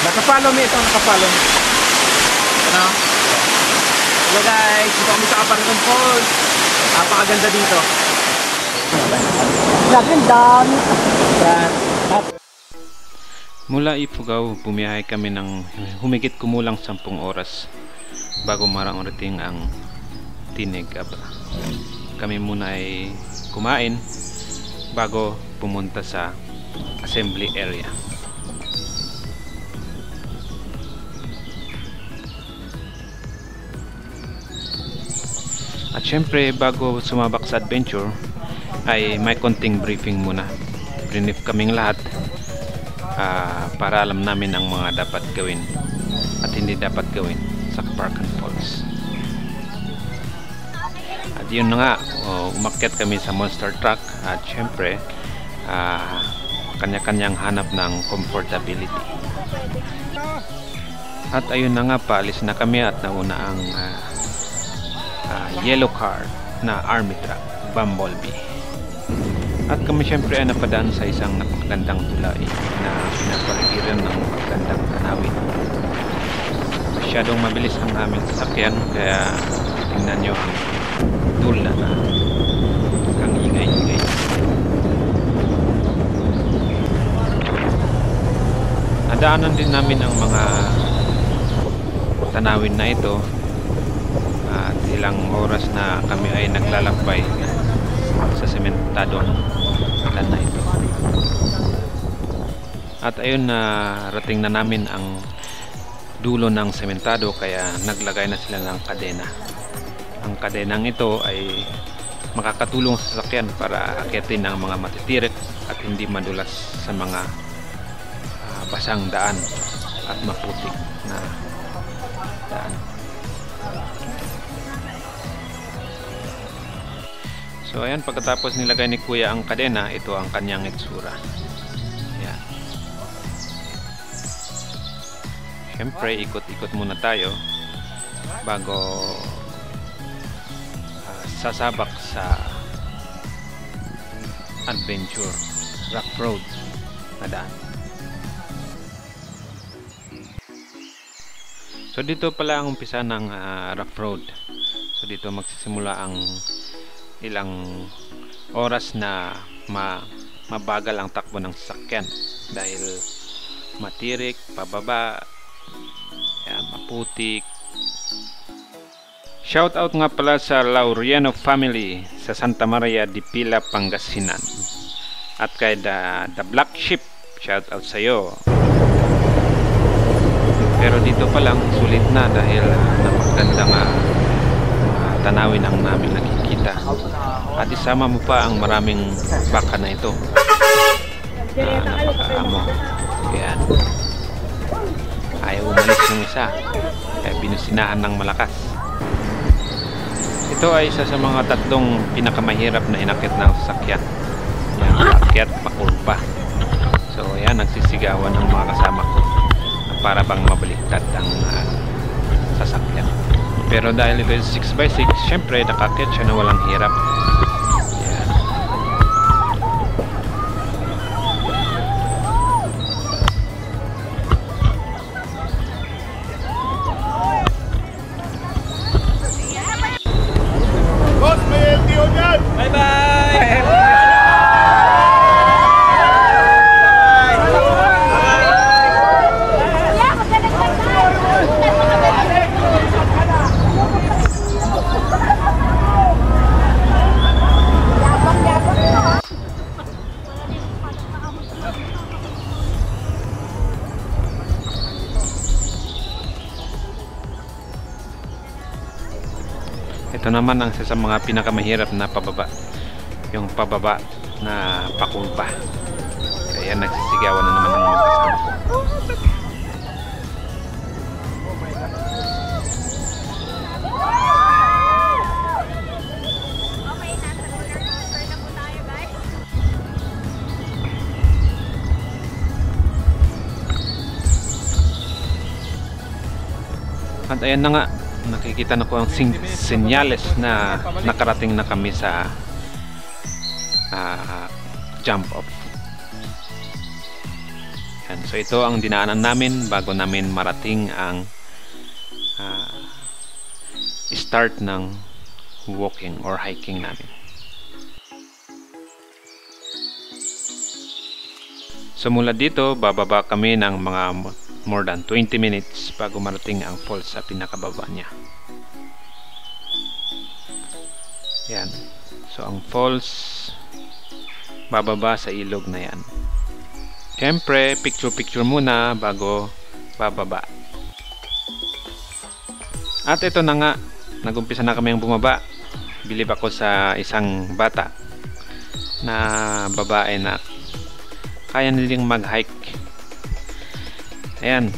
Nakapalo mo ito, nakapalo mo. Ano? Hello guys, dito kami sa Aparton Falls. Napakaganda dito. Gagandang. Mula Ifugao, bumiyahe kami ng humigit kumulang 10 oras bago mararating ang Tinig Aba. Kami muna ay kumain bago pumunta sa assembly area. At syempre, bago sumabak sa adventure ay may konting briefing muna. Brief kaming lahat para alam namin ang mga dapat gawin at hindi dapat gawin sa Aparton Falls. At yun na nga, umakyat kami sa monster truck at syempre kanya-kanyang hanap ng comfortability. At ayun na nga, paalis na kami at nauna ang yellow car na army truck, Bumblebee. At kami syempre ay napadaan sa isang napakagandang tulay na pinapaligiran ng magandang tanawin. Masyadong mabilis ang aming sasakyan, kaya tingnan nyo ang tula na ang ingay-ingay. Nadaanan din namin ang mga tanawin na ito at ilang oras na kami ay naglalakbay sa sementadong daan na ito. At ayun, na rating na namin ang dulo ng sementado, kaya naglagay na sila ng kadena. Ang kadenang ito ay makakatulong sa sasakyan para akyatin ang mga matitirik at hindi madulas sa mga basang daan at maputik na daan. So ayan, pagkatapos nilagay ni Kuya ang kadena, ito ang kanyang itsura. Ayan. Siyempre, ikot-ikot muna tayo bago sasabak sa adventure rough road na daan. So dito pala ang umpisa ng rough road. So dito magsisimula ang ilang oras na mabagal ang takbo ng sasakyan dahil matirik, pababa, yan, maputik. Shout out nga pala sa Laureano family sa Santa Maria de Pila, Pangasinan, at kay the Black Sheep, shout out sa iyo. Pero dito pa lang sulit na dahil napakagandang tanawin ang namin nakikita. At isama mo pa ang maraming baka na ito. Napakaamo. Ayan. Ayaw umalis yung isa, kaya binusinahan ng malakas. Ito ay isa sa mga tatlong pinakamahirap na inakit ng sasakyan. Yan, akyat, pakurba. So ayan, nagsisigawan ng mga kasama ko para bang mabaliktad ang sasakyan. Pero dahil ito 6x6, syempre nakakit siya na walang hirap. Yan. Boss, may LTO dyan! Bye-bye! Ito naman ang isa sa mga pinakamahirap na pababa, yung pababa na pakurba. Kaya nagsisigawan na naman ang mga kasama ko. At ayan na nga, nakikita na ko ang senyales na nakarating na kami sa jump off. Yan. So ito ang dinaanan namin bago namin marating ang start ng walking or hiking namin. So mula dito, bababa kami ng mga more than 20 minutes bago marating ang falls sa pinakababa niya. Yan. So ang falls, bababa sa ilog na yan. Siyempre, picture-picture muna bago bababa. At ito na nga, nagumpisa na kami ang bumaba. Bilib ako sa isang bata na babae na kaya nilang mag-hike. Ayan.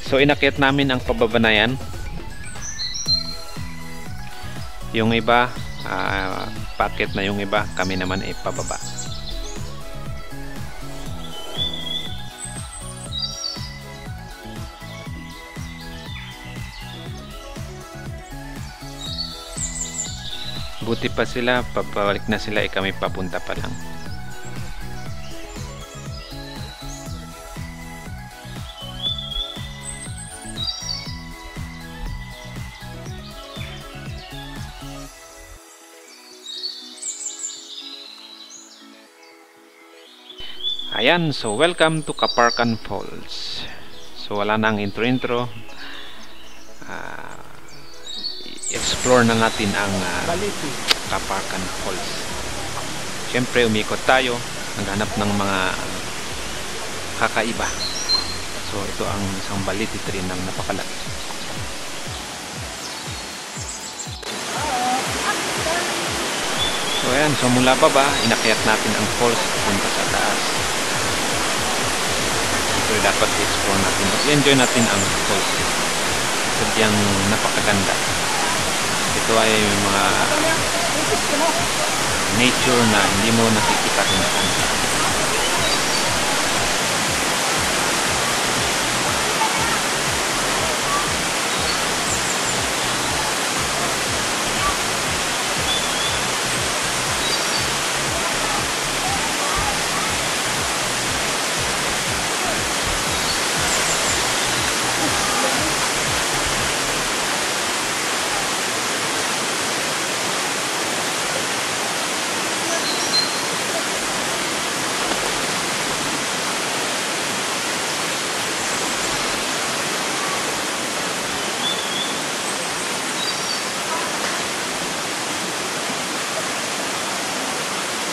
So inakyat namin ang pababa na yan. Yung iba, paakyat na yung iba. Kami naman ay pababa. Buti pa sila, pabalik na sila, kami papunta pa lang. Ayan, so welcome to Kaparkan Falls. So wala nang intro-intro. Explore na natin ang Kaparkan Falls. Siyempre umikot tayo, naghanap ng mga kakaiba. So ito ang isang baliti tree ng napakalaki. So ayan, so mula baba, inakyat natin ang falls punta sa taas. So dapat i-explore natin, i-enjoy natin ang falls. Sadyang napakaganda. Ito ay mga nature na hindi mo nakikita kung saan.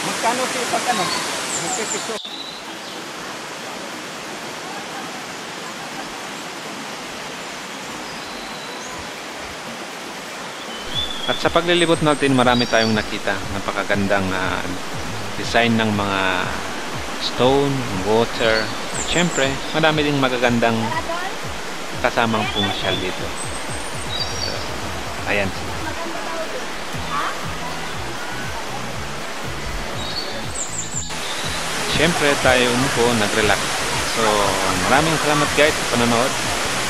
Magkano siya pag ano? Magpipicture. At sa paglilibot natin, marami tayong nakita. Napakagandang design ng mga stone, water. At syempre, marami ding magagandang kasamang pumasyal dito. So, ayan. Siyempre tayo umupo, nag-relax. So maraming salamat guys sa panonood.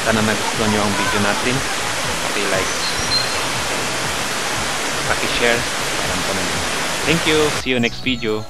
Sana nagustuhan nyo ang video natin. Paki-like, paki-share. Alam ko na yun. Thank you. See you next video.